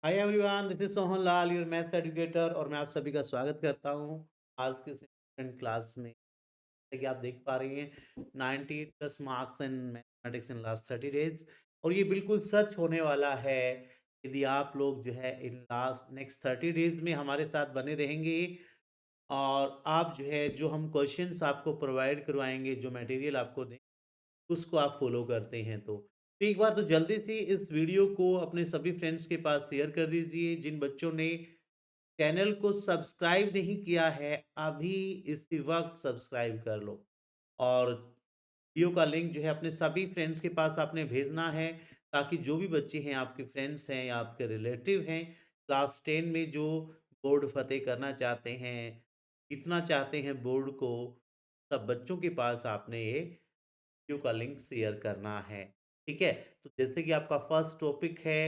Hi everyone, this is Sohan Lal, your maths educator. और मैं आप सभी का स्वागत करता हूं आज के सेकंड क्लास में। जैसे कि आप देख पा रही हैं 90 plus marks in mathematics in last 30 days. और ये बिल्कुल सच होने वाला है यदि आप लोग जो है इन लास्ट नेक्स्ट 30 डेज में हमारे साथ बने रहेंगे। और आप जो है जो हम क्वेश्चंस आपको प्रोवाइड करवाएंगे, जो मटेरियल आपको दें, उसको आप फॉलो करते हैं तो एक बार तो जल्दी से इस वीडियो को अपने सभी फ्रेंड्स के पास शेयर कर दीजिए। जिन बच्चों ने चैनल को सब्सक्राइब नहीं किया है, अभी इसी वक्त सब्सक्राइब कर लो। और वीडियो का लिंक जो है अपने सभी फ्रेंड्स के पास आपने भेजना है, ताकि जो भी बच्चे हैं, आपके फ्रेंड्स हैं या आपके रिलेटिव हैं, क्लास 10 में जो बोर्ड फतेह करना चाहते हैं, जीतना चाहते हैं बोर्ड को, सब बच्चों के पास आपने ये वीडियो का लिंक शेयर करना है। ठीक है? तो जैसे कि आपका फर्स्ट टॉपिक है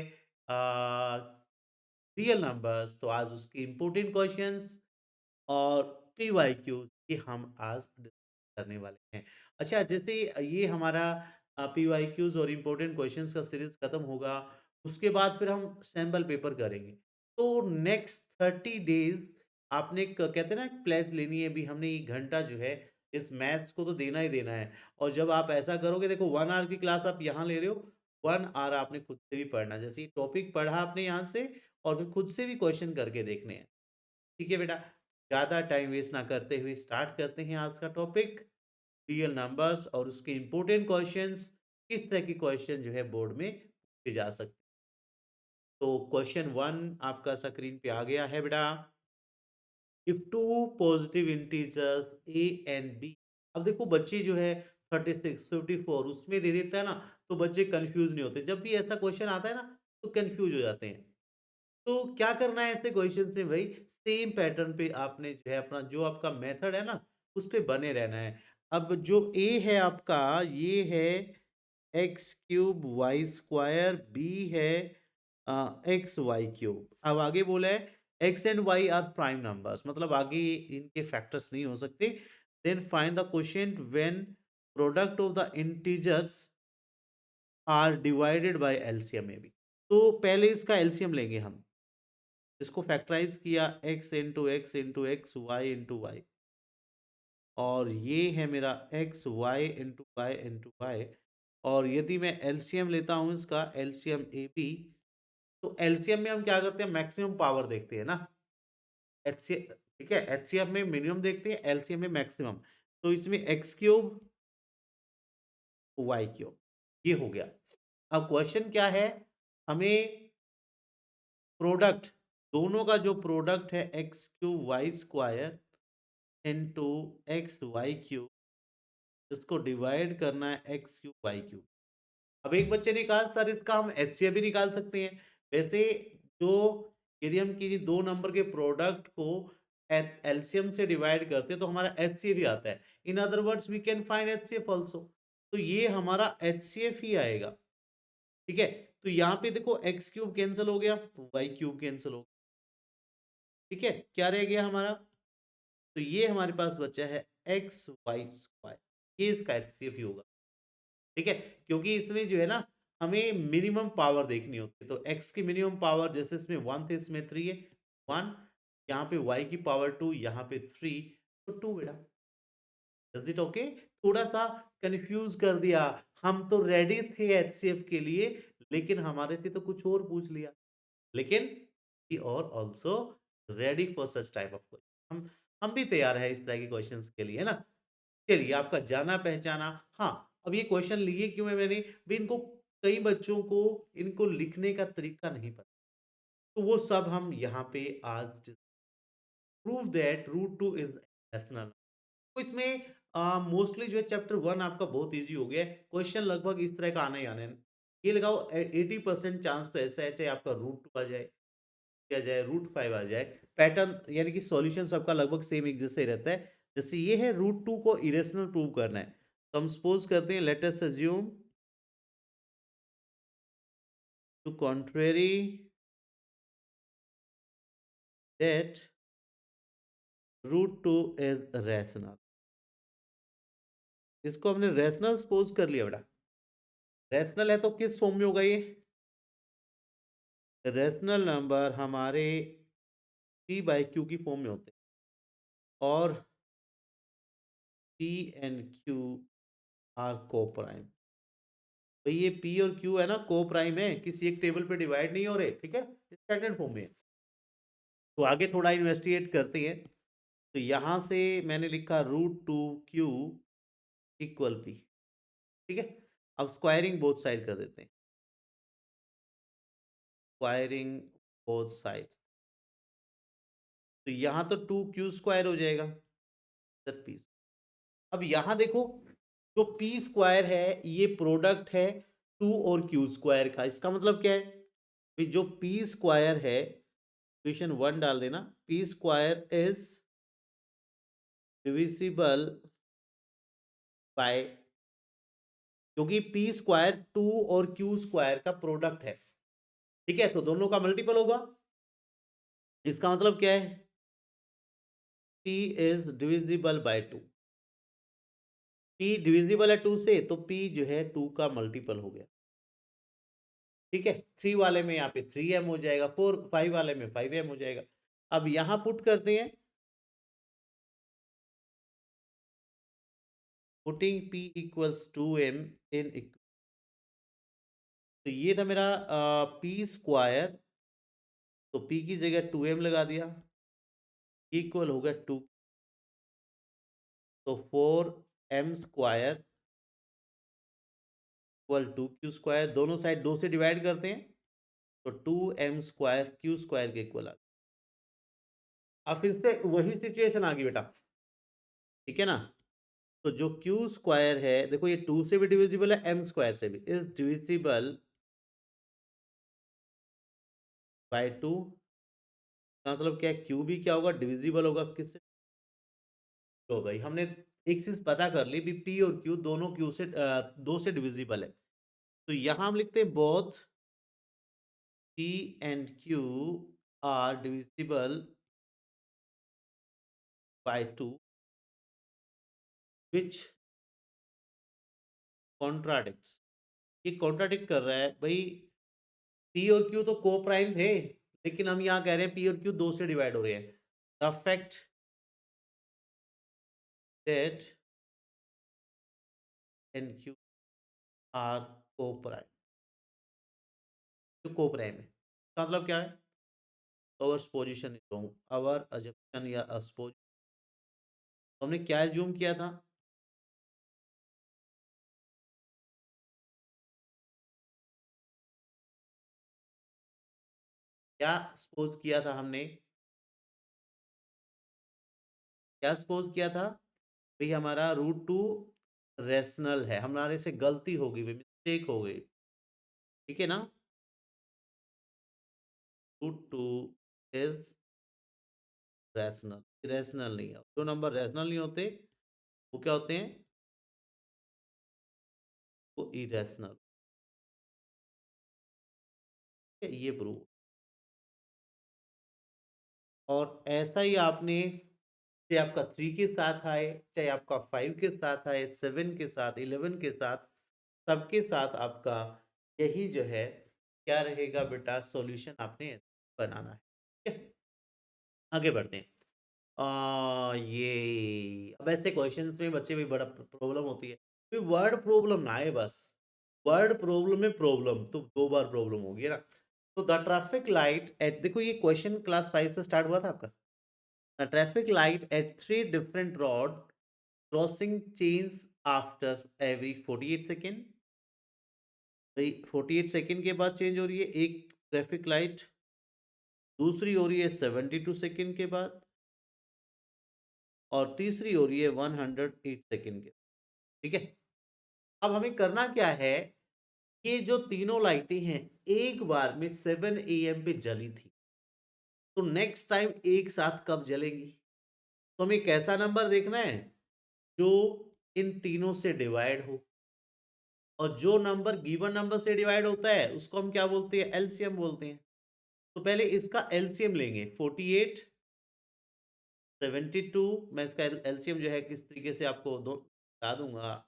रियल नंबर्स, तो आज उसके इम्पोर्टेंट क्वेश्चंस और पीवाईक्यू ये हम आज डिस्कस करने वाले हैं। अच्छा, जैसे ये हमारा पीवाईक्यूज और इम्पोर्टेंट क्वेश्चंस का सीरीज खत्म होगा, उसके बाद फिर हम सैंपल पेपर करेंगे। तो नेक्स्ट 30 डेज आपने कहते हैं ना प्लेज लेनी है। अभी हमने 1 घंटा जो है इस मैथ्स को तो देना ही देना है। और जब आप ऐसा करोगे, देखो 1 आवर की क्लास आप यहाँ ले रहे हो, 1 आवर आपने खुद से भी पढ़ना। जैसे टॉपिक पढ़ा आपने यहाँ से, और फिर खुद से भी क्वेश्चन करके देखने हैं। ठीक है बेटा, ज़्यादा टाइम वेस्ट ना करते हुए स्टार्ट करते हैं आज का टॉपिक, रियल नंबर्स और उसके इम्पोर्टेंट क्वेश्चंस। किस तरह के क्वेश्चन जो है बोर्ड में पूछे जा सकते हैं। तो क्वेश्चन 1 आपका स्क्रीन पे आ गया है बेटा। If two positive integers A and B. अब देखो बच्चे जो है 36 54 उसमें दे देता है ना, तो बच्चे कंफ्यूज नहीं होते। जब भी ऐसा क्वेश्चन आता है ना, तो कंफ्यूज हो जाते हैं। तो क्या करना है ऐसे क्वेश्चन से भाई, सेम पैटर्न पे आपने जो है अपना जो आपका मेथड है ना, उस पे बने रहना है। अब जो ए है आपका, ये है X cube Y square, B है एक्स वाई क्यूब। अब आगे बोला है X and Y are prime numbers, मतलब आगे इनके फैक्टर्स नहीं हो सकते। Then find the quotient when product of the integers are divided by LCM A B. तो पहले इसका एलसीएम लेंगे हम। इसको फैक्टराइज किया x into X into X Y into Y, और ये है मेरा X Y into Y into Y. और यदि मैं एलसीएम लेता हूँ इसका, एलसीएम ए बी, तो एलसीएम में हम क्या करते हैं, मैक्सिमम पावर देखते हैं ना। एचसी ठीक है, एचसीएफ में मिनिमम देखते हैं, एलसीएम में मैक्सिमम। तो इसमें एक्स क्यूब वाई क्यूब ये हो गया। अब क्वेश्चन क्या है, हमें प्रोडक्ट, दोनों का जो प्रोडक्ट है X cube Y square into X Y cube, इसको डिवाइड करना है एक्स क्यूब वाई क्यूब। अब एक बच्चे ने कहा सर इसका हम एचसीएफ भी निकाल सकते हैं। वैसे जो यदि हम किसी दो नंबर के प्रोडक्ट को एलसीएम से डिवाइड करते हैं, तो हमारा एचसीएफ ही आता है। In other words we can find HCF also. तो ये हमारा एचसीएफ ही आएगा। ठीक है, तो यहाँ पे देखो एक्स क्यूब कैंसिल हो गया, वाई क्यूब कैंसिल हो गया। ठीक है, क्या रह गया हमारा, तो ये हमारे पास बचा है एक्स वाई स्क्वायर। ये इसका एचसीएफ ही होगा। ठीक है, क्योंकि इसमें जो है ना, हमें मिनिमम पावर देखनी होती है। तो x की मिनिमम पावर, जैसे इसमें 1 थे, इसमें 3 है, 1। यहाँ पे y की पावर 2, यहाँ पे 3, तो 2 बेटा। Is it okay? थोड़ा सा कंफ्यूज कर दिया। हम तो रेडी थे एचसीएफ के लिए, लेकिन हमारे से तो कुछ और पूछ लिया। लेकिन we are also ready for such type of question. हम भी तैयार है इस तरह के क्वेश्चंस के लिए, है ना। चलिए, आपका जाना पहचाना। हाँ, अब ये क्वेश्चन लिए क्यों है मैंने भी, इनको कई बच्चों को इनको लिखने का तरीका नहीं पता, तो वो सब हम यहाँ पे आज prove that root two is rational. तो इसमें मोस्टली जो है चैप्टर 1 आपका बहुत इजी हो गया है। क्वेश्चन लगभग इस तरह का आना ही आना है। ये लगाओ 80% चांस तो ऐसा है, चाहे आपका रूट 2 आ जाए या जाए रूट 5 आ जाए। पैटर्न यानी कि सॉल्यूशन सबका लगभग सेम एक जैसे ही रहता है। जैसे ये है रूट 2 को इरेशनल प्रूव करना है, तो हम सपोज करते हैं, let us assume to contrary that root 2 is rational. इसको हमने रैशनल सपोज कर लिया बेटा। रैशनल है तो किस फॉर्म में होगा ये, रैशनल नंबर हमारे पी बाई क्यू की फॉर्म में होते हैं और P and Q are coprime. तो ये पी और क्यू है ना, को प्राइम है, किसी एक टेबल पे डिवाइड नहीं हो रहे, ठीक है, स्टैंडर्ड फॉर्म में है। तो आगे थोड़ा इन्वेस्टिगेट करते हैं। तो यहाँ से मैंने लिखा √2 क्यू इक्वल पी, ठीक है। अब स्क्वायरिंग बोथ साइड कर देते हैं, स्क्वायरिंग बोथ साइड। तो यहाँ तो 2 क्यू स्क्वायर हो जाएगा, पी। अब यहाँ देखो, जो पी स्क्वायर है ये प्रोडक्ट है 2 और क्यू स्क्वायर का। इसका मतलब क्या है कि जो पी स्क्वायर है, इक्वेशन 1 डाल देना, P square is divisible bye, क्योंकि पी स्क्वायर 2 और क्यू स्क्वायर का प्रोडक्ट है, ठीक है, तो दोनों का मल्टीपल होगा। इसका मतलब क्या है, P is divisible bye 2। P divisible है 2 से, तो पी जो है 2 का मल्टीपल हो गया, ठीक है। 3 वाले में यहाँ पे 3m हो जाएगा, 5 वाले में 5m हो जाएगा। अब यहाँ पुट करते हैं, पुटिंग p इक्वल्स 2m इन, तो ये था मेरा पी स्क्वायर, तो p की जगह 2m लगा दिया, इक्वल हो गया 2, तो 4m² इक्वल 2 क्यू स्क्वायर। दोनों साइड 2 से डिवाइड करते हैं, तो 2m² क्यू स्क्वायर के इक्वल आ। अब फिर से वही सिचुएशन आ गई बेटा, ठीक है ना। तो जो क्यू स्क्वायर है, देखो ये 2 से भी डिविजिबल है, m स्क्वायर से भी, इज डिविजिबल बाय 2। मतलब क्या है, क्यू भी क्या होगा, डिविजिबल होगा किससे। तो भाई हमने एक चीज पता कर ली भी, पी और क्यू दोनों क्यू से 2 से डिविजिबल है। तो यहां हम लिखते हैं both P and Q R divisible bye 2, which contradicts. ये कॉन्ट्राडिक्ट कर रहा है भाई, पी और क्यू तो को प्राइम थे, लेकिन हम यहाँ कह रहे हैं पी और क्यू 2 से डिवाइड हो रहे हैं। The fact that and Q are coprime, जो को प्राइम है, इसका मतलब क्या है, our position is wrong, our assumption या अस्पोज। तो हमने क्या एज्यूम किया था, क्या सपोज किया था हमने, क्या सपोज किया था भाई, हमारा √2 रेशनल है, हमारे से गलती हो गई भाई, मिस्टेक हो गई, ठीक है ना। √2 इज रैशनल, इरेशनल नहीं है। जो नंबर रैशनल नहीं होते वो क्या होते हैं, वो इरेशनल, ये प्रूव। और ऐसा ही आपने, चाहे आपका 3 के साथ आए, चाहे आपका 5 के साथ आए, 7 के साथ, 11 के साथ, सबके साथ आपका यही जो है क्या रहेगा बेटा, सॉल्यूशन आपने बनाना है, ठीक है। आगे बढ़ते हैं। ये अब ऐसे क्वेश्चंस में बच्चे भी बड़ा प्रॉब्लम होती है, फिर वर्ड प्रॉब्लम ना आए बस, वर्ड प्रॉब्लम में प्रॉब्लम तो 2 बार प्रॉब्लम होगी ना। तो द ट्रैफिक लाइट एट, देखो ये क्वेश्चन क्लास 5 से स्टार्ट हुआ था आपका। The traffic light at 3 different road crossing change after every 48 second, भाई 48 सेकेंड के बाद चेंज हो रही है एक ट्रैफिक लाइट, दूसरी हो रही है 72 सेकेंड के बाद, और तीसरी हो रही है 108 सेकेंड के, ठीक है। अब हमें करना क्या है, ये जो तीनों लाइटें हैं एक बार में 7 AM पे जली थी, तो नेक्स्ट टाइम एक साथ कब जलेंगी। तो हमें कैसा नंबर देखना है, जो इन तीनों से डिवाइड हो, और जो नंबर गिवन नंबर से डिवाइड होता है उसको हम क्या बोलते हैं, एलसीएम बोलते हैं। तो पहले इसका एलसीएम लेंगे, 48, 72, मैं इसका एलसीएम जो है किस तरीके से आपको दो बता दूंगा,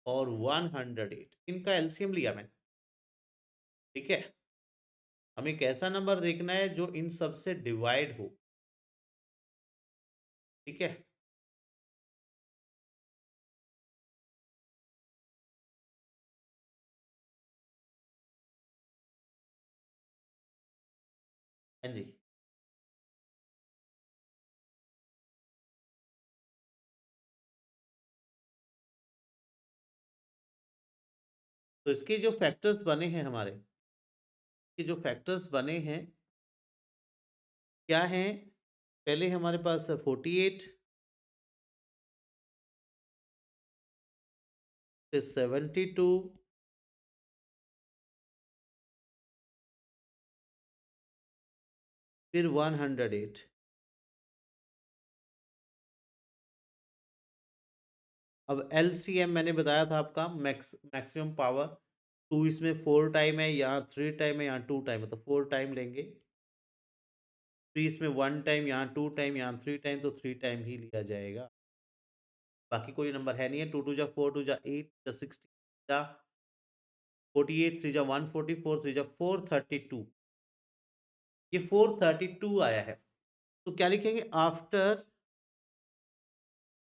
और 108, इनका एलसीएम लिया मैंने, ठीक है। हमें एक ऐसा नंबर देखना है जो इन सब से डिवाइड हो, ठीक है? हाँ जी। तो इसके जो फैक्टर्स बने हैं हमारे, ये जो फैक्टर्स बने हैं, क्या हैं? पहले हमारे पास 48, फिर 72, फिर 108। अब एलसीएम मैंने बताया था आपका, मैक्सिमम पावर। 2 इसमें 4 टाइम है, यहाँ 3 टाइम है, यहाँ 2 टाइम है, तो 4 टाइम लेंगे। 3 इसमें 1 टाइम, यहाँ 2 टाइम, यहाँ 3 टाइम, तो 3 टाइम ही लिया जाएगा। बाकी कोई नंबर है नहीं है। 2 2 जा 4, 2 जा 8, जा 16, जा 48, 3 जा 144, 3 जा 432। ये 432 आया है। तो क्या लिखेंगे? आफ्टर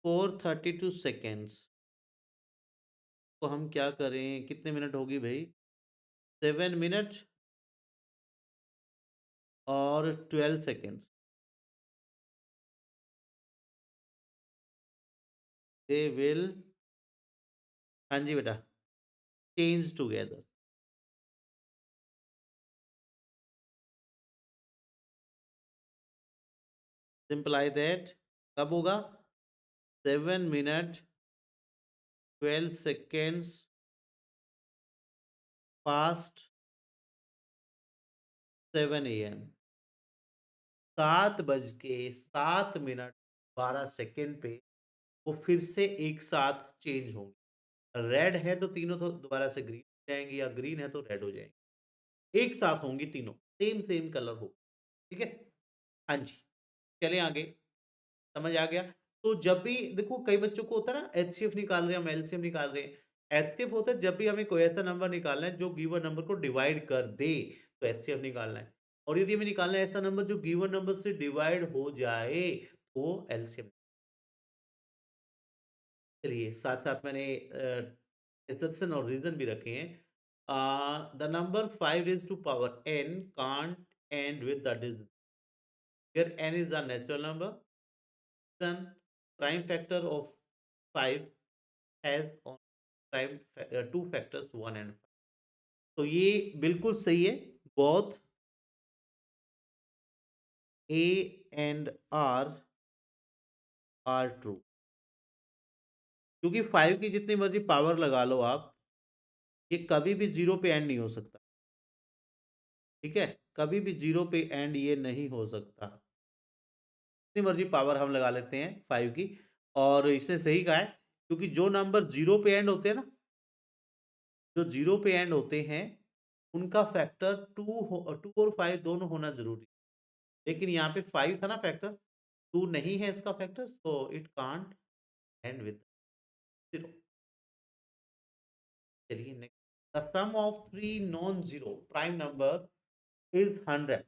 432 सेकेंड्स तो हम क्या करें? कितने मिनट होगी भाई? 7 मिनट और 12 सेकेंड्स। दे विल, हाँ जी बेटा, चेंज टुगेदर। सिंपलाई दैट। कब होगा? 7 मिनट 12 सेकेंड्स पास्ट 7 AM। 7:07 पे वो फिर से एक साथ चेंज होंगे। रेड है तो तीनों तो दोबारा से ग्रीन हो जाएंगी, या ग्रीन है तो रेड हो जाएंगी। एक साथ होंगी तीनों, सेम सेम कलर हो। ठीक है? हाँ जी। चलें आगे। समझ आ गया? तो जब भी देखो, कई बच्चों को होता है ना, एचसीएफ निकाल रहे हैं हम, एलसीएम निकाल रहे हैं। एचसीएफ होता है जब भी हमें कोई ऐसा नंबर निकालना है जो गिवन नंबर को डिवाइड कर दे, तो एचसीएफ निकालना है। और यदि हमें निकालना है ऐसा नंबर जो गिवन नंबर से डिवाइड हो जाए, तो एलसीएम। चलिए, साथ-साथ मैंने एक्सेप्शन और रीज़न भी रखे हैं। The number 5 raised to power n can't end with the digit, where n is the natural number, then prime factor of 5 has on two factors 1 and 5। तो ये बिल्कुल सही है। Both A and R true, क्योंकि 5 की जितनी मर्ज़ी power लगा लो आप, ये कभी भी 0 पे एंड नहीं हो सकता। ठीक है? कभी भी 0 पे एंड ये नहीं हो सकता। जितनी मर्ज़ी पावर हम लगा लेते हैं 5 की, और इसने सही कहा है, क्योंकि जो नंबर 0 पे एंड होते हैं ना, जो 0 पे एंड होते हैं, उनका फैक्टर 2 और 5 दोनों होना ज़रूरी है। लेकिन यहाँ पे 5 था ना फैक्टर, 2 नहीं है इसका factor, so it can't end with 0। चलिए next. The sum of 3 non zero prime number is 100।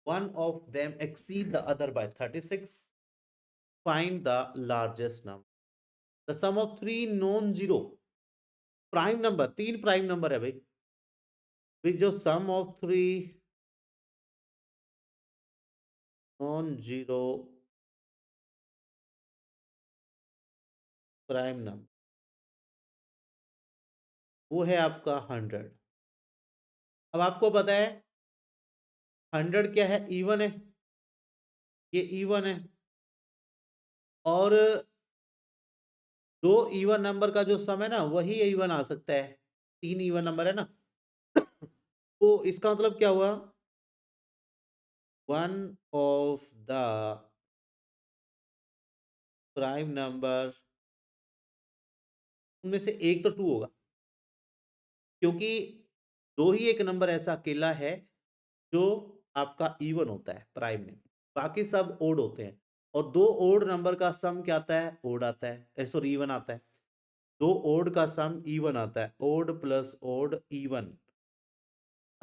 One of them exceed the other by 36. Find the largest number. The sum of three non-zero prime number, 3 prime number है भाई, with जो sum of 3 non-zero prime number, वो है आपका 100। अब आपको पता है 100 क्या है? इवन है। ये इवन है, और 2 इवन नंबर का जो सम है ना, वही इवन आ सकता है। 3 इवन नंबर है ना, तो इसका मतलब क्या हुआ? One of the prime number, उनमें से एक तो 2 होगा, क्योंकि 2 ही एक नंबर ऐसा अकेला है जो आपका इवन होता है प्राइम में, बाकी सब ओड होते हैं। और 2 ओड नंबर का सम क्या आता है? ओड आता है, सॉरी इवन आता है। 2 ओड का सम इवन आता है, ओड प्लस ओड इवन।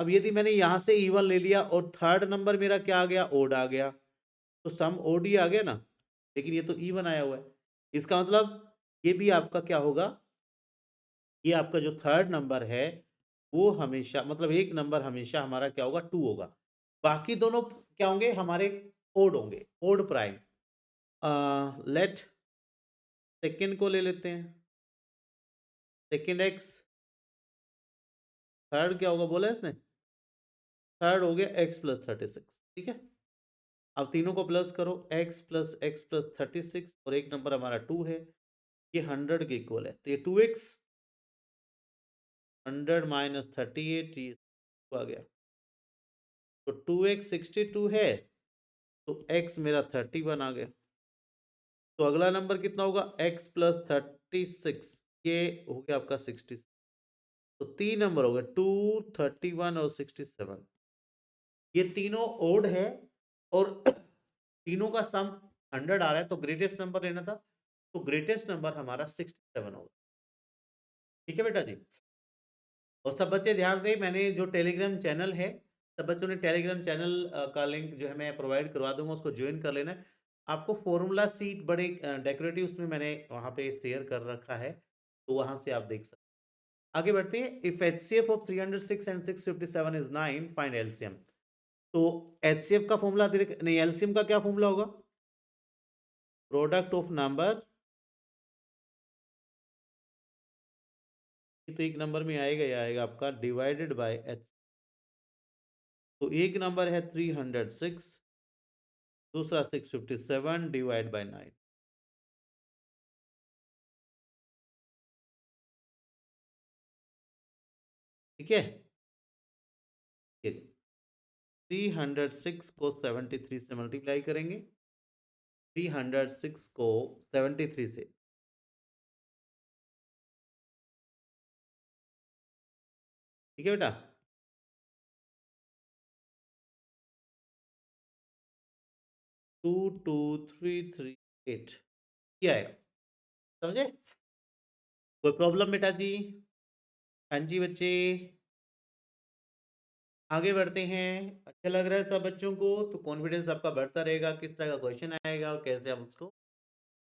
अब यदि मैंने यहाँ से इवन ले लिया और थर्ड नंबर मेरा क्या आ गया, ओड आ गया, तो सम ओड ही आ गया ना, लेकिन ये तो इवन आया हुआ है। इसका मतलब ये भी आपका क्या होगा, ये आपका जो थर्ड नंबर है वो हमेशा, मतलब एक नंबर हमेशा हमारा क्या होगा, टू होगा। बाकी दोनों क्या होंगे हमारे, ओड होंगे, ओड प्राइम। लेट सेकेंड को ले लेते हैं, सेकेंड एक्स, थर्ड क्या होगा बोला इसने, थर्ड हो गया एक्स प्लस 36, ठीक है। अब तीनों को प्लस करो, एक्स प्लस 36 और एक नंबर हमारा टू है, ये 100 के इक्वल है, तो ये 2x, 100 माइनस 38, ये आ गया, तो 2x 62 है, तो x मेरा 31 आ गया। तो अगला नंबर कितना होगा, x प्लस 36, ये हो गया आपका 66। तो तीन नंबर हो गए 2, 31 और 67, ये तीनों ओड है और तीनों का सम 100 आ रहा है, तो ग्रेटेस्ट नंबर लेना था, तो ग्रेटेस्ट नंबर हमारा 67 होगा। ठीक है बेटा जी। और सब बच्चे ध्यान दें, मैंने जो टेलीग्राम चैनल है, सब बच्चों ने टेलीग्राम चैनल का लिंक जो है मैं प्रोवाइड करवा दूंगा, उसको ज्वाइन कर लेना है। आपको फॉर्मूला सीट बड़े डेकोरेटिव उसमें मैंने वहाँ पे शेयर कर रखा है, तो वहाँ से आप देख सकते हैं। आगे बढ़ते हैं। If HCF of 306 and 657 is 9, find LCM. तो एचसीएफ का फॉर्मूला नहीं, एलसीएम का क्या फॉर्मूला होगा, प्रोडक्ट ऑफ नंबर, तो एक नंबर में आएगा, ये आएगा आपका डिवाइडेड बाय एच। तो एक नंबर है 306, दूसरा 657 डिवाइड बाय 9। ठीक है, 306 को 73 से मल्टीप्लाई करेंगे, 306 को 73 से, ठीक है बेटा। 22338 क्या आएगा, समझे, कोई प्रॉब्लम बेटा जी। हाँ जी बच्चे, आगे बढ़ते हैं। अच्छा लग रहा है सब बच्चों को, तो कॉन्फिडेंस आपका बढ़ता रहेगा, किस तरह का क्वेश्चन आएगा और कैसे हम उसको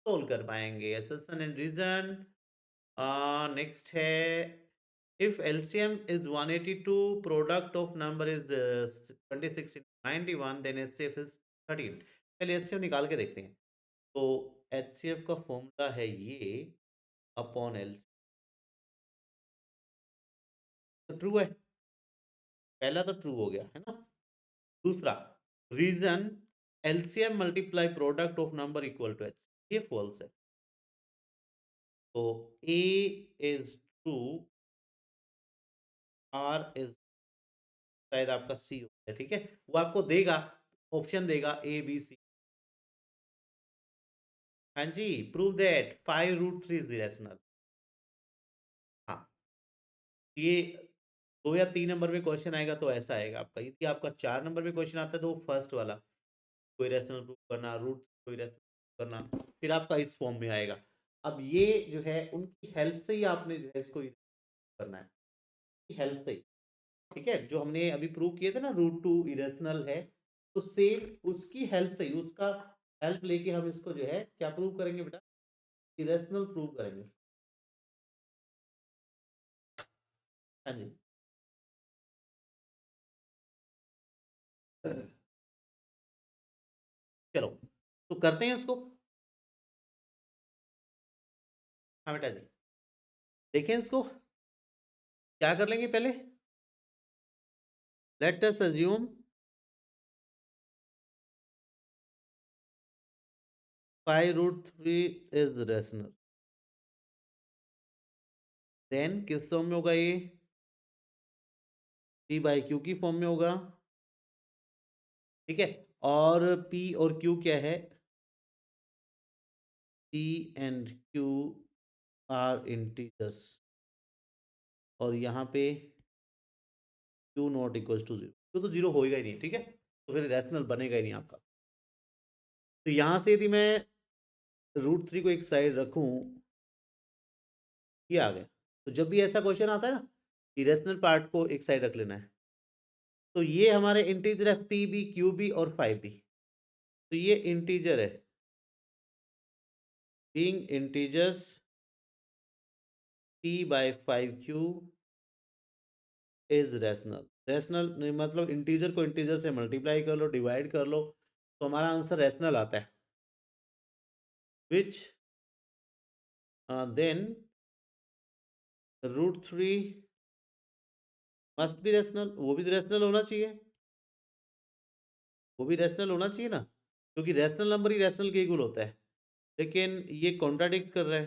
सोल्व कर पाएंगे। Assertion and reason. नेक्स्ट है, if LCM is 182, product of number is 26 91, then HCF is 13। पहले एचसीएफ निकाल के देखते हैं। तो एचसीएफ का फॉर्मूला है ये अपॉन एल, तो ट्रू है, पहला तो ट्रू हो गया है ना। दूसरा reason, LCM multiply product of number equal to H, ये फॉल्स है। तो A is true, R is शायद आपका सी होता है, ठीक है। वो आपको देगा, ऑप्शन देगा ए बी सी। हाँ जी, प्रूव दैट 5√3 इज इरेशनल। हाँ, ये 2 या 3 नंबर में क्वेश्चन आएगा तो ऐसा आएगा आपका। यदि आपका 4 नंबर में क्वेश्चन आता है तो वो फर्स्ट वाला, कोई रैशनल प्रूफ करना, रूट कोई रैशनल करना, फिर आपका इस फॉर्म में आएगा। अब ये जो है उनकी हेल्प से ही आपने जो है इसको करना है, हेल्प से ही। ठीक है, जो हमने अभी प्रूव किए थे ना, रूट 2 इरेशनल है, तो सेम उसकी हेल्प से ही, उसका हेल्प लेके हम इसको जो है क्या प्रूव करेंगे बेटा, इरेशनल प्रूव करेंगे। हाँ जी, चलो तो करते हैं इसको। हाँ बेटा जी, देखें इसको, क्या कर लेंगे पहले, let us assume 5√3 is rational, then किस फॉर्म में होगा ये, पी बाई क्यू की फॉर्म में होगा। ठीक है, और पी और क्यू क्या है, P and Q are integers, और यहाँ पे Q not equal to zero, Q तो जीरो होएगा ही नहीं, ठीक है, तो फिर रैशनल बनेगा ही नहीं आपका। तो यहाँ से यदि मैं √3 को एक साइड रखूँ, ये आ गया। तो जब भी ऐसा क्वेश्चन आता है ना, इरेशनल पार्ट को एक साइड रख लेना है, तो ये हमारे इंटीजर है पी बी क्यू बी और 5b। तो ये इंटीजर है, being integers p by 5q is rational. Rational मतलब इंटीजर को इंटीजर से मल्टीप्लाई कर लो, डिवाइड कर लो, तो हमारा आंसर रैशनल आता है। Which then √3 must be rational, वो भी रैशनल होना चाहिए, वो भी रैशनल होना चाहिए ना, क्योंकि रैशनल नंबर ही रैशनल के इक्वल होता है। लेकिन ये कॉन्ट्राडिक्ट कर रहा है,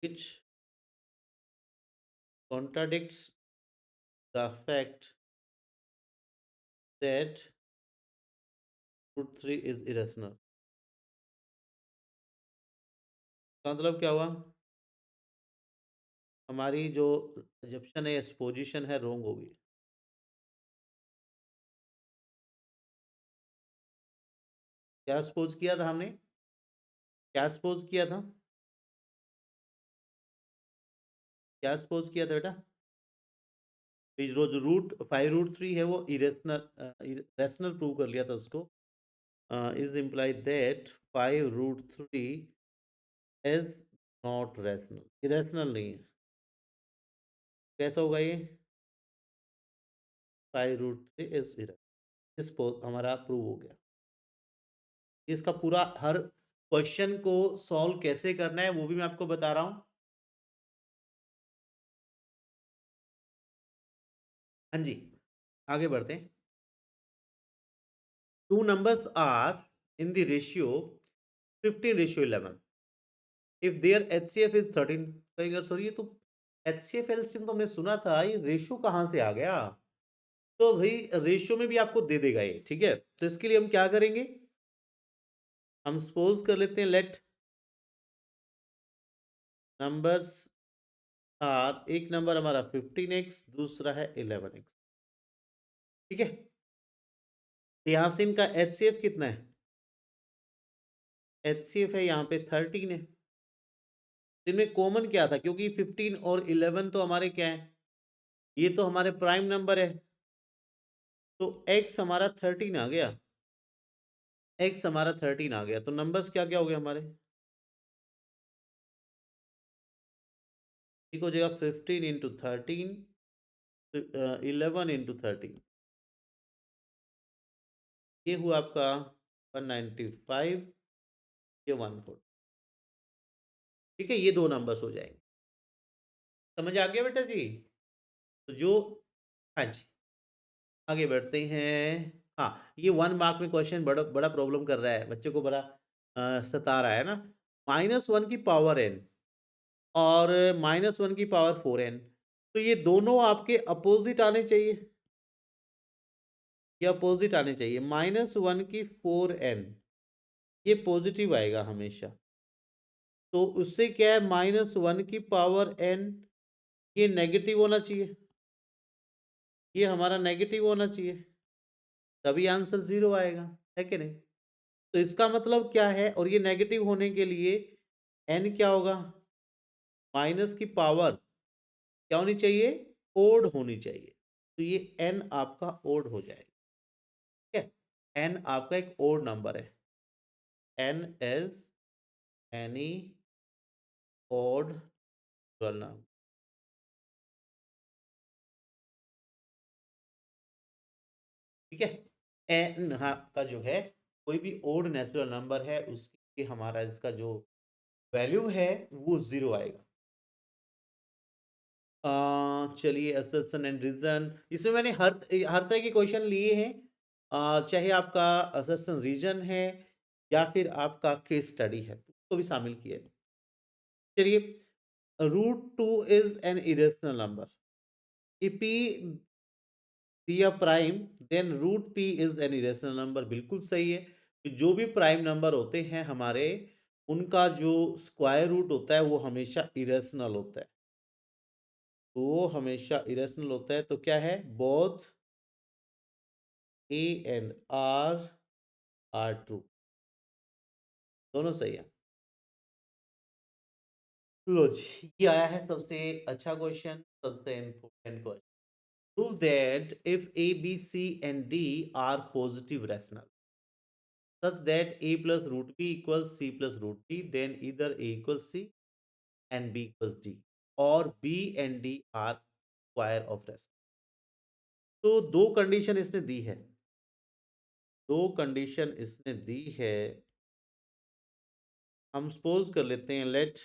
which contradicts the fact that √3 is irrational. का मतलब क्या हुआ, हमारी जो अजम्पशन है, एक्सपोजिशन है, रोंग होगी। क्या सपोज किया था हमने, क्या सपोज किया था, क्या सपोज किया था बेटा, जो √5 √3 है वो इरेशनल, रैशनल प्रूव कर लिया था उसको। Is imply that 5 √3 is not rational, irrational नहीं है। कैसा होगा ये, 5 √3 इज इरेशनल, इस हमारा प्रूव हो गया। इसका पूरा हर क्वेश्चन को सॉल्व कैसे करना है वो भी मैं आपको बता रहा हूँ। हाँ जी, आगे बढ़ते हैं। Two numbers are in the ratio 15:11, if their HCF is 13। कहेगा सर ये तो एचसीएफ एलसीएम तो हमने सुना था, ये रेशियो कहाँ से आ गया। तो भाई रेशियो में भी आपको दे देगा ये, ठीक है। तो इसके लिए हम क्या करेंगे, हम सपोज कर लेते हैं लेट नंबर्स आर, एक नंबर हमारा 15x, दूसरा है 11x, ठीक है। यहाँ से इनका एचसीएफ कितना है, एचसीएफ है यहाँ पे 13 है। इनमें कॉमन क्या था, क्योंकि 15 और 11 तो हमारे क्या है, ये तो हमारे प्राइम नंबर है, तो x हमारा 13 आ गया, x हमारा 13 आ गया। तो नंबर्स क्या क्या हो गए हमारे, ठीक हो जाएगा 15 × 13, 11 × 13, ये हुआ आपका 195, ये 140, ठीक है। ये दो नंबर्स हो जाएंगे, समझ आ गया बेटा जी। तो जो, हाँ जी, आगे बढ़ते हैं। हाँ, ये 1 मार्क में क्वेश्चन बड़ा बड़ा प्रॉब्लम कर रहा है, बच्चे को बड़ा सता रहा है ना। -1 की पावर n और -1 की पावर 4n, तो ये दोनों आपके अपोजिट आने चाहिए, ये अपोजिट आने चाहिए। -1 की 4n ये पॉजिटिव आएगा हमेशा, तो उससे क्या है, -1 की पावर n ये नेगेटिव होना चाहिए, ये हमारा नेगेटिव होना चाहिए, तभी आंसर 0 आएगा, है कि नहीं। तो इसका मतलब क्या है, और ये नेगेटिव होने के लिए n क्या होगा, माइनस की पावर क्या होनी चाहिए, ओड होनी चाहिए। तो ये n आपका ओड हो जाएगा, ठीक है। n आपका एक ओड नंबर है, n is any odd number, ठीक है। n हाँ का जो है, कोई भी ओड नेचुरल नंबर है उसकी हमारा इसका जो वैल्यू है वो 0 आएगा। चलिए, असर्शन एंड रीजन, इसमें मैंने हर तरह के क्वेश्चन लिए हैं, चाहे आपका असर्शन रीजन है या फिर आपका केस स्टडी है, तो भी शामिल किए। चलिए, √2 is an irrational number, if p be a prime then √p is an irrational number, बिल्कुल सही है। कि जो भी प्राइम नंबर होते हैं हमारे, उनका जो स्क्वायर रूट होता है वो हमेशा इरेशनल होता है, तो वो हमेशा इरेशनल होता है। तो क्या है, both A and R true, दोनों सही है। लो जी, ये आया है सबसे अच्छा क्वेश्चन, सबसे important question. Prove that if A, B, C, and D are positive rational, such that A plus root B equals C plus root D, then either A equals C and B equals D, or B and D are square of rational. तो दो condition इसने दी है, दो condition इसने दी है। हम suppose कर लेते हैं, लेट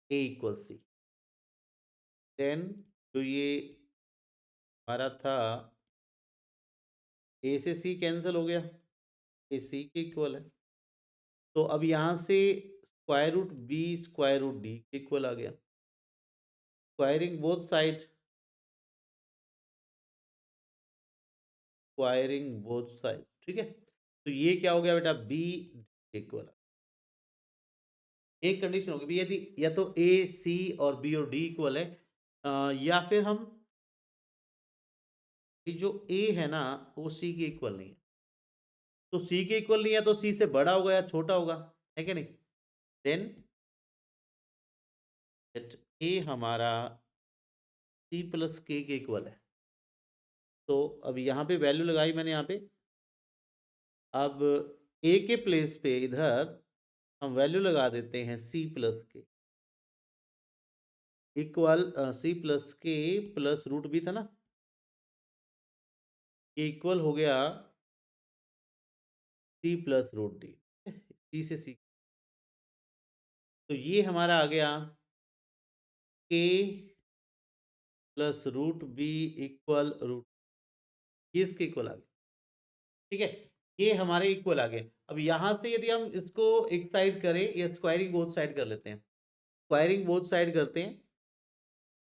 ए इक्वल सी, देन जो ये हमारा था, ए से सी कैंसिल हो गया, ए सी के इक्वल है। तो अब यहाँ से square root B square root D K equal आ गया, squaring both side, squaring both side, ठीक है। तो ये क्या हो गया बेटा, बी इक्वल, एक कंडीशन होगी भी, यदि या तो ए सी और बी और डी इक्वल है, या फिर हम ये जो ए है ना वो सी के इक्वल नहीं है। तो सी के इक्वल नहीं है तो सी से बड़ा होगा या छोटा होगा, है क्या नहीं। देन ए हमारा सी प्लस के इक्वल है। तो अब यहाँ पे वैल्यू लगाई मैंने यहाँ पे, अब ए के प्लेस पे इधर हम वैल्यू लगा देते हैं C plus K equal, C plus K plus root भी था ना, ये इक्वल हो गया C plus root D, C से सी। तो ये हमारा आ गया K plus root B equal root, ये इसके इक्वल आ गया, ठीक है। ये हमारे इक्वल आ गए। अब यहां से यदि हम इसको एक साइड करें, या स्क्वायरिंग बोथ साइड कर लेते हैं, स्क्वायरिंग बोथ साइड करते हैं,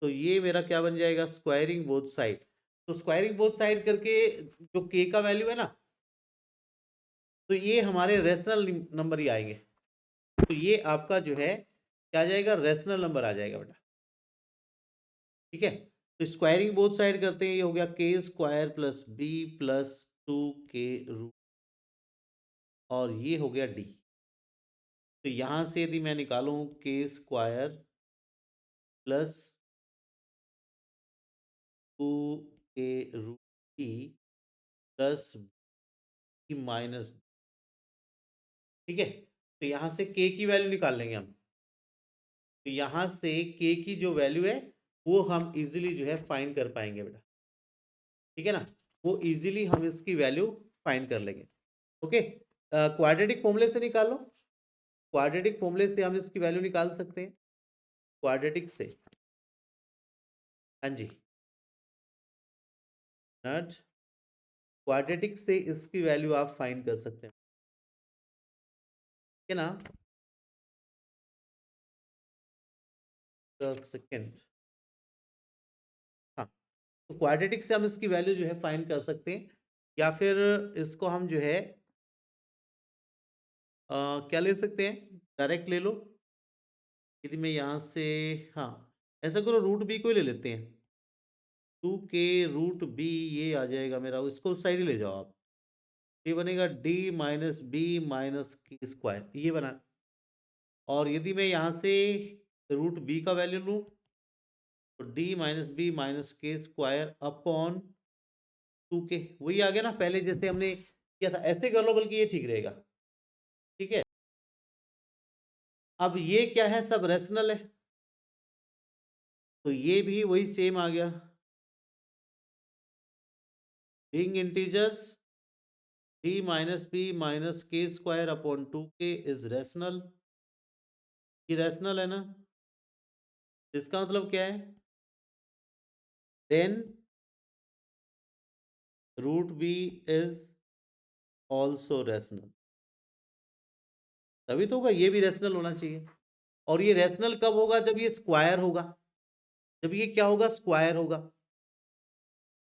तो ये मेरा क्या बन जाएगा, स्क्वायरिंग बोथ साइड। तो स्क्वायरिंग बोथ साइड करके जो के का वैल्यू है ना, तो ये हमारे रेशनल नंबर ही आएंगे। तो ये आपका जो है क्या आ जाएगा, रेशनल नंबर आ जाएगा बेटा, ठीक है। तो स्क्वायरिंग बोथ साइड करते हैं, ये हो गया के square plus B plus 2 K root, और ये हो गया डी। तो यहां से यदि मैं निकालूं के square plus 2 K root D plus B minus, ठीक है। तो यहां से के की वैल्यू निकाल लेंगे हम। तो यहां से के की जो वैल्यू है वो हम इजीली जो है फाइंड कर पाएंगे बेटा, ठीक है ना। वो इजीली हम इसकी वैल्यू फाइंड कर लेंगे, ओके। क्वाड्रेटिक फॉर्मूले से निकालो, क्वाड्रेटिक फॉर्मूले से हम इसकी वैल्यू निकाल सकते हैं, क्वाड्रेटिक से, हाँ जी नट, क्वाड्रेटिक से इसकी वैल्यू आप फाइंड कर सकते हैं, ठीक है ना। सेकेंड, हाँ। तो क्वाड्रेटिक से हम इसकी वैल्यू जो है फाइंड कर सकते हैं, या फिर इसको हम जो है क्या ले सकते हैं, डायरेक्ट ले लो। यदि मैं यहाँ से, हाँ ऐसा करो, रूट बी को ही ले लेते हैं, 2 के रूट बी, ये आ जाएगा मेरा, इसको उस साइड ही ले जाओ आप। ये बनेगा D minus B minus K square, ये बना। और यदि मैं यहाँ से रूट बी का वैल्यू लूँ, तो D minus B minus K square upon 2 के, वही आ गया ना पहले जैसे हमने किया था, ऐसे कर लो बल्कि ये ठीक रहेगा, ठीक है। अब ये क्या है, सब रेशनल है, तो ये भी वही सेम आ गया, being integers D minus B minus K square upon 2 K is rational, ये रैशनल है ना। इसका मतलब क्या है, then root B is also rational, तभी तो होगा, ये भी रैशनल होना चाहिए। और ये रैशनल कब होगा, जब ये स्क्वायर होगा, जब ये क्या होगा, स्क्वायर होगा।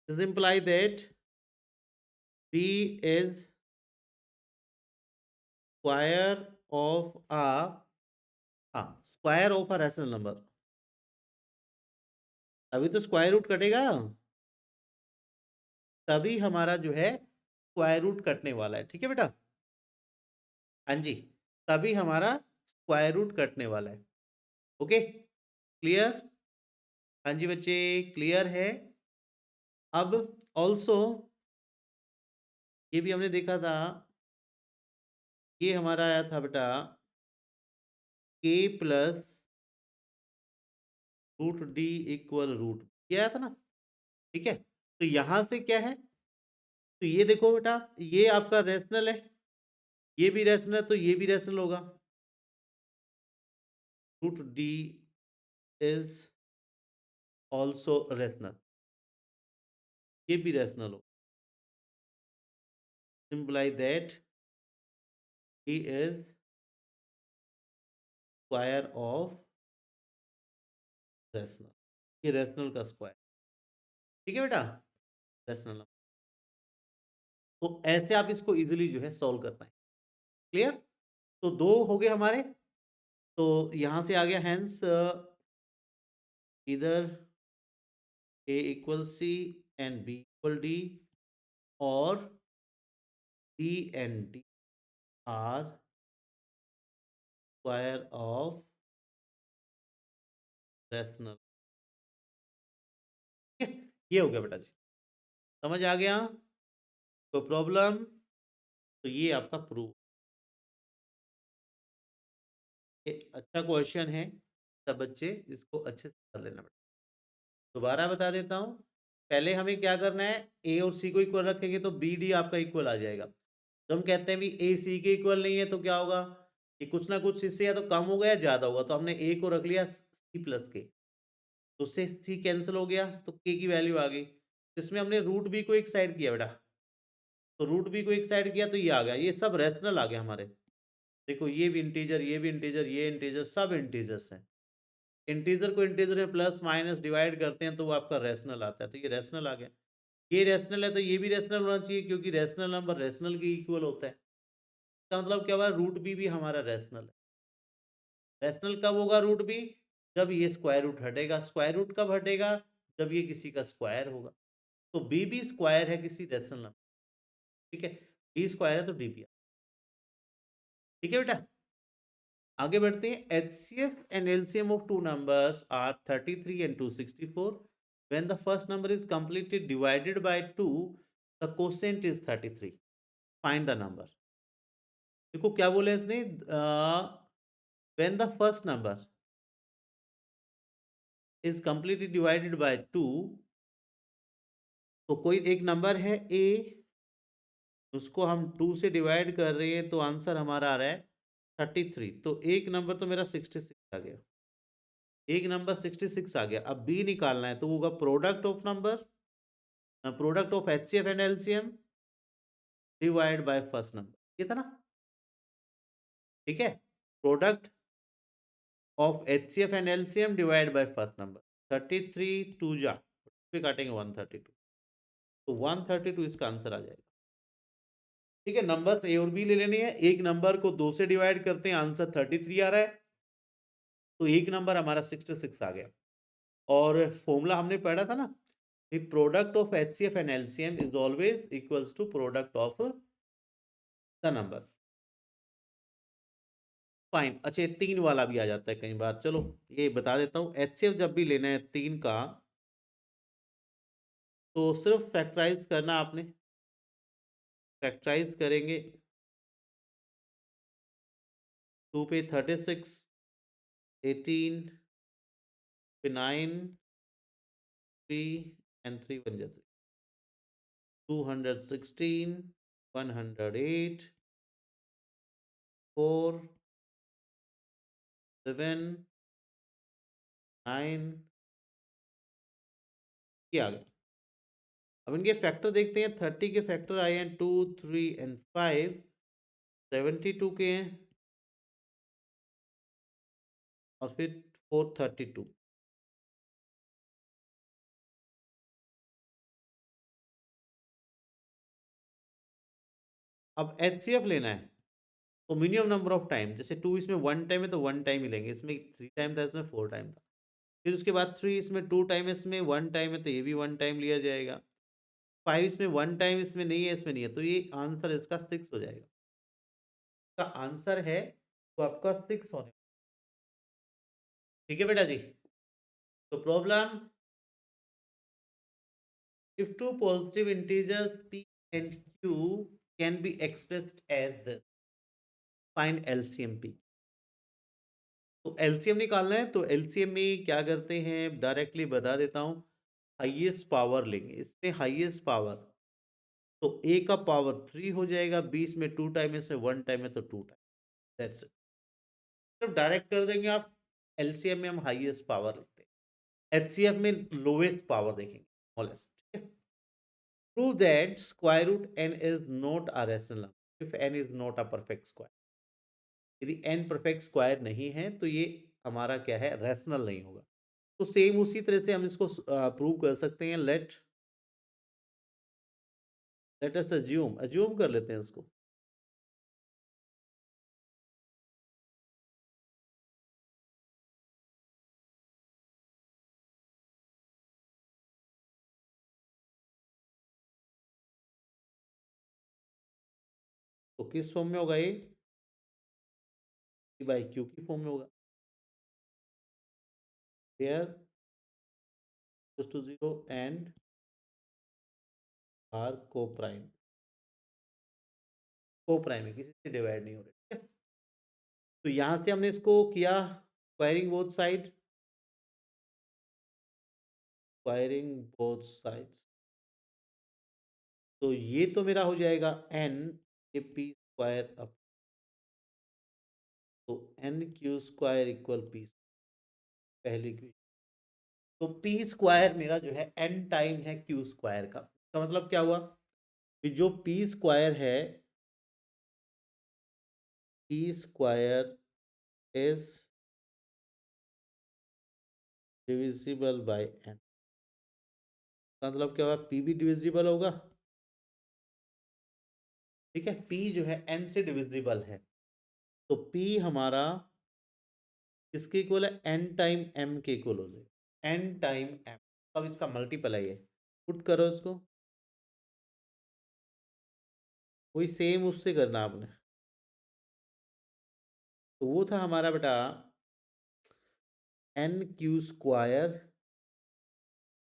This imply that B is square of ah, हाँ square of a rational number, अभी तो स्क्वायर रूट कटेगा, तभी हमारा जो है स्क्वायर रूट कटने वाला है, ठीक है बेटा, हाँ जी, तभी हमारा स्क्वायर रूट कटने वाला है, ओके क्लियर। हाँ जी बच्चे, क्लियर है। अब ऑल्सो ये भी हमने देखा था, ये हमारा आया था बेटा k plus root D equal root, ये आया था ना, ठीक है। तो यहाँ से क्या है, तो ये देखो बेटा, ये आपका रैशनल है, ये भी रैशनल है, तो ये भी रैशनल होगा। Root D is also rational, ये भी रैशनल हो, सिंप्लाई दैट ही इज स्क्वायर ऑफ रैशनल, ये रैशनल का स्क्वायर, ठीक है बेटा, रैशनल। तो ऐसे आप इसको इजीली जो है सॉल्व कर पाए, क्लियर। तो दो हो गए हमारे, तो यहां से आ गया हैंस इधर a equal C and b equal D, और b and d are square of rational, ये हो गया बेटा जी, समझ आ गया। तो प्रॉब्लम, तो ये आपका प्रूफ, ये अच्छा क्वेश्चन है, सब बच्चे इसको अच्छे से कर लेना बेटा। दोबारा बता देता हूँ, पहले हमें क्या करना है, ए और सी को इक्वल रखेंगे तो बी डी आपका इक्वल आ जाएगा। तो हम कहते हैं भी ए सी के इक्वल नहीं है, तो क्या होगा कि कुछ ना कुछ इससे या तो कम होगा या ज्यादा होगा, तो हमने ए को रख लिया सी प्लस के, तो उससे सी कैंसिल हो गया, तो के की वैल्यू आ गई। इसमें हमने रूट बी को एक साइड किया बेटा, तो रूट बी को एक साइड किया तो ये आ गया, ये सब रैशनल आ गया हमारे। देखो ये भी इंटीजर, ये भी इंटीजर, ये इंटीजर, सब इंटीजर्स हैं। इंटीजर को इंटीजर में प्लस माइनस डिवाइड करते हैं तो वो आपका रैशनल आता है, तो ये रैशनल आ गया। ये रैशनल है तो ये भी रैशनल होना चाहिए, क्योंकि रैशनल नंबर रैशनल के इक्वल होता है। इसका मतलब क्या हुआ, रूट बी भी हमारा रैशनल है। रैशनल कब होगा रूट बी, जब ये स्क्वायर रूट हटेगा। स्क्वायर रूट कब हटेगा, जब ये किसी का स्क्वायर होगा। तो बी भी स्क्वायर है किसी रैशनल नंबर, ठीक है, बी स्क्वायर है तो डी भी, ठीक है बेटा। आगे बढ़ते हैं, HCF and LCM of two numbers are 33 and 264. When the first number is completely divided by 2, the quotient is 33. Find the number. देखो क्या बोले इसने, when the first number is completely divided by 2, तो कोई एक नंबर है a, उसको हम 2 से डिवाइड कर रहे हैं, तो आंसर हमारा आ रहा है 33। तो एक नंबर तो मेरा 66 आ गया, एक नंबर 66 आ गया। अब बी निकालना है, तो होगा product of number, product of HCF and LCM divide by first number, ये था ना, ठीक है। Product of HCF and LCM divide by first number, 33 टू जा पे काटेंगे 132, तो 132 इसका आंसर आ जाएगा, ठीक है। नंबर्स ए और बी ले लेने हैं, एक नंबर को 2 से डिवाइड करते हैं, आंसर 33 आ रहा है, तो एक नंबर हमारा 66 आ गया। और फॉर्मूला हमने पढ़ा था ना, product of HCF and LCM is always equals to product of the numbers. Fine, अच्छा 3 वाला भी आ जाता है कई बार, चलो ये बता देता हूँ। HCF जब भी लेना है 3 का, तो सिर्फ फैक्टराइज करना आपने, फैक्टराइज करेंगे 2 पे 36, 18 पे 9, 3 एंड 3 बन जाते, 216, 108, 4, 7, 9, ये आ गया। अब इनके फैक्टर देखते हैं, 30 के फैक्टर आए हैं 2, 3 एंड 5, 72 के हैं, और फिर 432। अब HCF लेना है, तो मिनिमम नंबर ऑफ टाइम, जैसे 2 इसमें 1 टाइम है तो 1 टाइम ही लेंगे, इसमें 3 टाइम था, इसमें 4 टाइम था। फिर उसके बाद 3 इसमें 2 टाइम है, इसमें 1 टाइम है, तो ये भी 1 टाइम लिया जाएगा। 5 इसमें 1 टाइम, इसमें नहीं है, इसमें नहीं है, तो ये आंसर इसका 6 हो जाएगा। इसका आंसर है तो आपका 6 होने, ठीक है बेटा जी। तो problem, if two positive integers p and q can be expressed as this, find LCM p। तो एलसीएम निकालना है, तो एलसीएम में क्या करते हैं, डायरेक्टली बता देता हूं। हाईएस्ट पावर लेंगे, इसमें हाईएस्ट पावर, तो ए का पावर 3 हो जाएगा, 20 में 2 टाइम है, इसमें 1 टाइम है, तो 2 टाइम। That's it. तो डायरेक्ट कर देंगे आप। एलसीएम में हम हाईएस्ट पावर लिखते हैं, एचसीएफ में लोएस्ट पावर देखेंगे, स्मॉलेस्ट। ठीक है। Prove that square root N is not a rational number if N is not a perfect square. यदि एन परफेक्ट स्क्वायर नहीं है तो ये हमारा क्या है, रैशनल नहीं होगा। तो सेम उसी तरह से हम इसको प्रूव कर सकते हैं। लेट अस अज्यूम, अज्यूम कर लेते हैं इसको। तो किस फॉर्म में होगा ये, पी बाई क्यू की फॉर्म में होगा। Here to zero and are coprime है, किसी से डिवाइड नहीं हो रहे। ठीक है। तो यहां से हमने इसको किया squaring both side, squaring both sides. तो ये तो मेरा हो जाएगा n a p square up, तो n Q square equal p, पहली क्यू। तो पी स्क्वायर मेरा जो है एन टाइम है क्यू स्क्वायर का। तो मतलब क्या हुआ कि जो पी स्क्वायर है, p square is divisible by n. मतलब क्या हुआ, पी भी डिविजिबल होगा। ठीक है, पी जो है एन से डिविजिबल है, तो पी हमारा किसके इक्वल है, एन टाइम एम के इक्वल हो जाएगा, एन टाइम एम। अब इसका मल्टीपल है ये, पुट करो इसको, वही सेम उससे करना आपने। तो वो था हमारा बेटा N Q square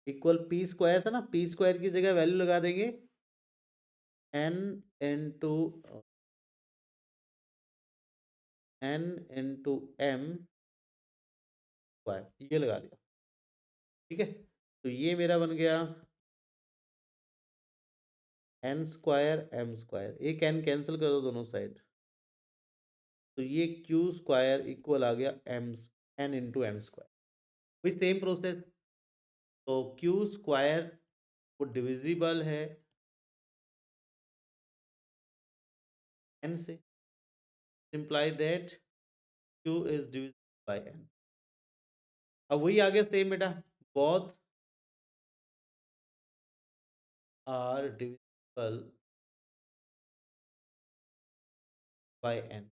equal P square था ना, पी स्क्वायर की जगह वैल्यू लगा देंगे N into N into M square, ये लगा दिया। ठीक है, तो ये मेरा बन गया एन स्क्वायर एम स्क्वायर, एक एन कैंसिल कर दो दोनों साइड, तो ये क्यू स्क्वायर इक्वल आ गया m, n into M square. वही सेम प्रोसेस, तो क्यू स्क्वायर वो डिविजिबल है एन से, simply that q is divisible by n. अब वही आ गया सेम बेटा, both are divisible by n,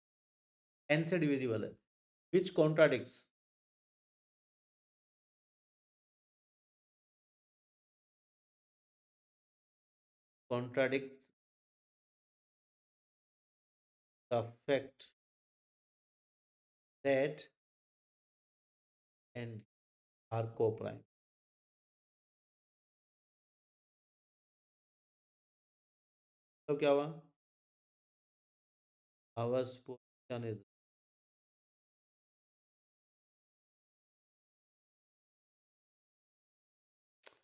n से डिविजिबल है, which contradicts, contradicts the fact that n are coprime. तो क्या हुआ, आवर पोजीशन इज,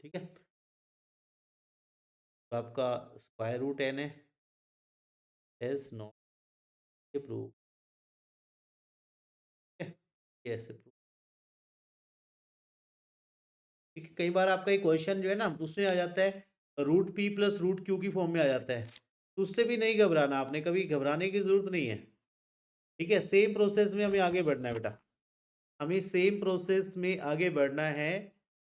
ठीक है। तो आपका स्क्वायर रूट एन है, एज नॉट प्रूव, कैसे प्रूव। ठीक है, कई बार आपका एक क्वेश्चन जो है ना उसमें आ जाता है root P plus root Q की फॉर्म में आ जाता है, तो उससे भी नहीं घबराना, आपने कभी घबराने की जरूरत नहीं है। ठीक है, सेम प्रोसेस में हमें आगे बढ़ना है बेटा, हमें सेम प्रोसेस में आगे बढ़ना है।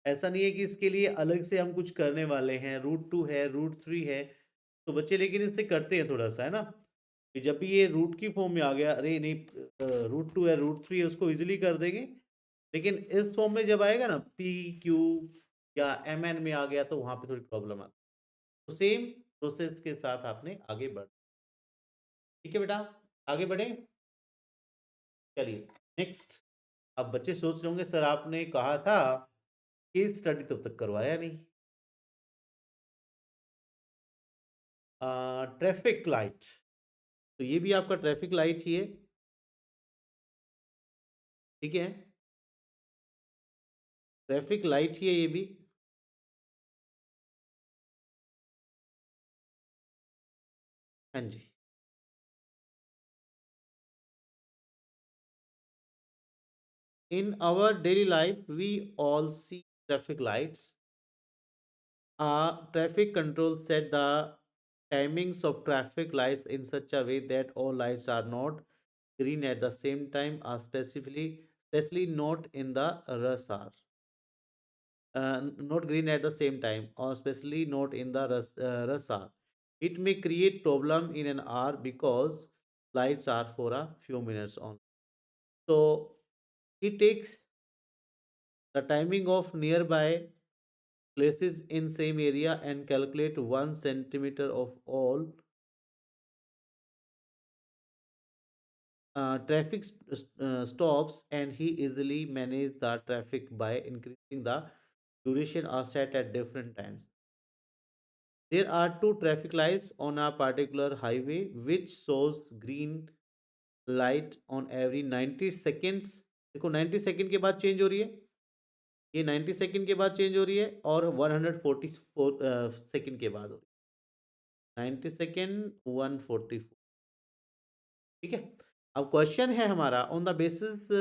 ऐसा नहीं है कि इसके लिए अलग से हम कुछ करने वाले हैं, रूट 2 है, रूट 3 है, तो बच्चे लेकिन इससे करते हैं थोड़ा सा, है ना, कि जब भी ये रूट की फॉर्म में आ गया, अरे नहीं रूट 2 है, रूट 3 है, उसको इजीली कर देंगे। लेकिन इस फॉर्म में जब आएगा ना पी क्यू या एम एन में आ गया, तो वहां पे थोड़ी प्रॉब्लम आती है। तो सेम प्रोसेस के साथ आपने आगे बढ़, ठीक है बेटा, आगे बढ़े। चलिए नेक्स्ट। अब बच्चे सोच रहे होंगे सर आपने कहा था केस स्टडी तब तक करवाया नहीं। ट्रैफिक लाइट, तो ये भी आपका ट्रैफिक लाइट ही है, ठीक है, ट्रैफिक लाइट ही है ये भी। हाँ जी। In our daily life, we all see traffic lights. Traffic control set the timings of traffic lights in such a way that all lights are not green at the same time, especially not in the rush hour. Not green at the same time, or especially not in the rush hour. It may create problem in an hour because lights are for a few minutes on. So it takes the timing of nearby places in same area and calculate 1 centimeter of all stops, and he easily manage the traffic by increasing the duration are set at different times. There are two traffic lights on a particular highway which shows green light on every 90 seconds. देखो 90 second के बाद change हो रही है, ये 90 second के बाद change हो रही है, और 144 सेकंड के बाद हो रही है, 90 सेकंड 144, ठीक है। अब क्वेश्चन है हमारा, on the basis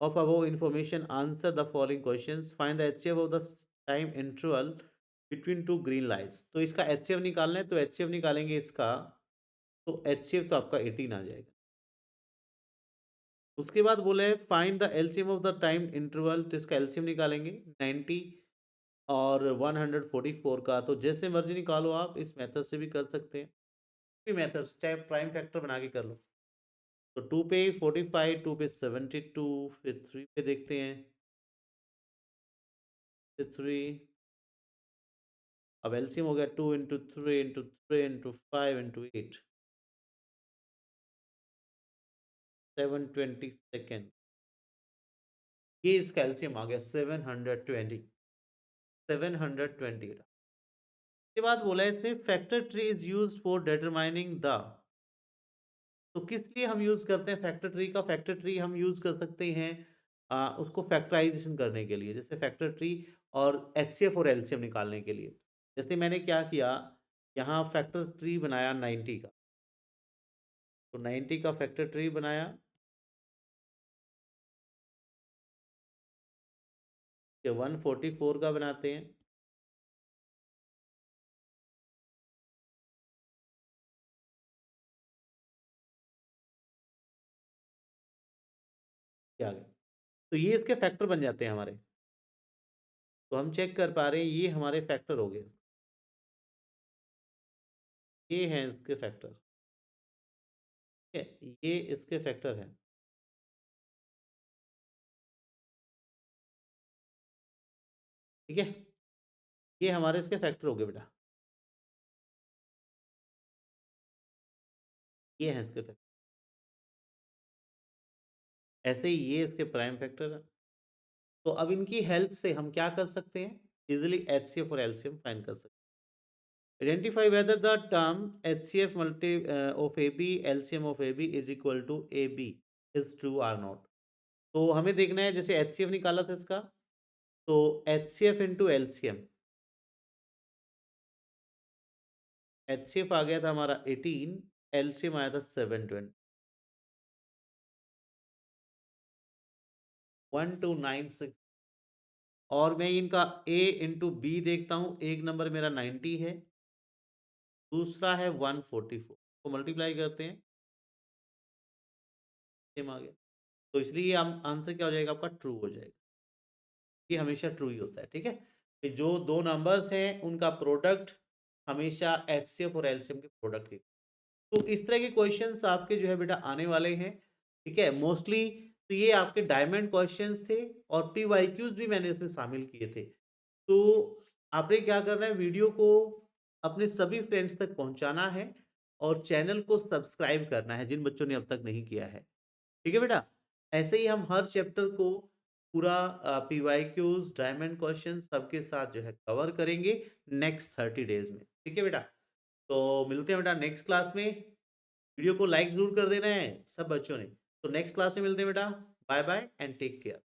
of above information answer the following questions, find the HCF of the time interval between two green lights. तो इसका एचसीएफ निकालना है, तो एचसीएफ निकालेंगे इसका, तो एचसीएफ तो आपका 18 आ जाएगा। उसके बाद बोले find the LCM of the time interval, तो इसका एलसीएम निकालेंगे 90 और 144 का, तो जैसे मर्जी निकालो आप, इस मेथड से भी कर सकते हैं, मेथड चाहे प्राइम फैक्टर बना के कर लो। तो 2 पे 45, 2 पे 72, फिर 3 पे देखते हैं, 3, अब एलसीएम हो गया 2 into 3 into 3 into 5 into 8, 720 second, ये इसका एलसीएम आ गया 720, 720। के बाद बोला है इसने factor tree is used for determining the, तो किस लिए हम यूज करते हैं फैक्टर ट्री का? फैक्टर ट्री हम यूज कर सकते हैं उसको फैक्टराइजेशन करने के लिए, जैसे फैक्टर ट्री और एचसीएफ और एलसीएम निकालने के लिए। जैसे मैंने क्या किया, यहाँ फैक्टर ट्री बनाया 90 का, तो 90 का फैक्टर ट्री बनाया, ये 144 का बनाते हैं, क्या आ गया, तो ये इसके फैक्टर बन जाते हैं हमारे, तो हम चेक कर पा रहे हैं ये हमारे फैक्टर हो गए, ये हैं इसके फैक्टर, ठीक है, ये इसके फैक्टर हैं, ठीक है, ये हमारे इसके फैक्टर हो गए बेटा, ये हैं इसके फैक्टर, ऐसे ही ये इसके प्राइम फैक्टर है। तो अब इनकी हेल्प से हम क्या कर सकते हैं, इजिली एचसीएफ और एलसीएम फाइंड कर सकते हैं। Identify whether the term HCF multi of AB LCM of AB is equal to AB is true or not। तो हमें देखना है, जैसे HCF निकाला था इसका, तो HCF इंटू LCM, HCF आ गया था हमारा 18, LCM आया था 720, 1296, और मैं इनका A इंटू बी देखता हूँ, एक नंबर मेरा 90 है, दूसरा है 144, को मल्टीप्लाई करते हैं, सेम आ गया, तो इसलिए ये आंसर क्या हो जाएगा आपका, ट्रू हो जाएगा, ये हमेशा ट्रू ही होता है, ठीक है। कि जो दो नंबर्स हैं उनका प्रोडक्ट हमेशा एचसीएफ और एलसीएम के प्रोडक्ट ही, तो इस तरह के क्वेश्चंस आपके जो है बेटा आने वाले हैं, ठीक है, मोस्टली तो ये आपके डायमंड क्वेश्चंस थे, और पीवाईक्यूज भी मैंने इसमें शामिल किए थे। तो आपने क्या करना है, वीडियो को अपने सभी फ्रेंड्स तक पहुंचाना है, और चैनल को सब्सक्राइब करना है जिन बच्चों ने अब तक नहीं किया है, ठीक है बेटा। ऐसे ही हम हर चैप्टर को पूरा पीवाईक्यूज डायमंड क्वेश्चन सबके साथ जो है कवर करेंगे नेक्स्ट 30 डेज में, ठीक है बेटा। तो मिलते हैं बेटा नेक्स्ट क्लास में। वीडियो को लाइक ज़रूर कर देना है सब बच्चों ने। तो नेक्स्ट क्लास में मिलते हैं बेटा। Bye bye and take care.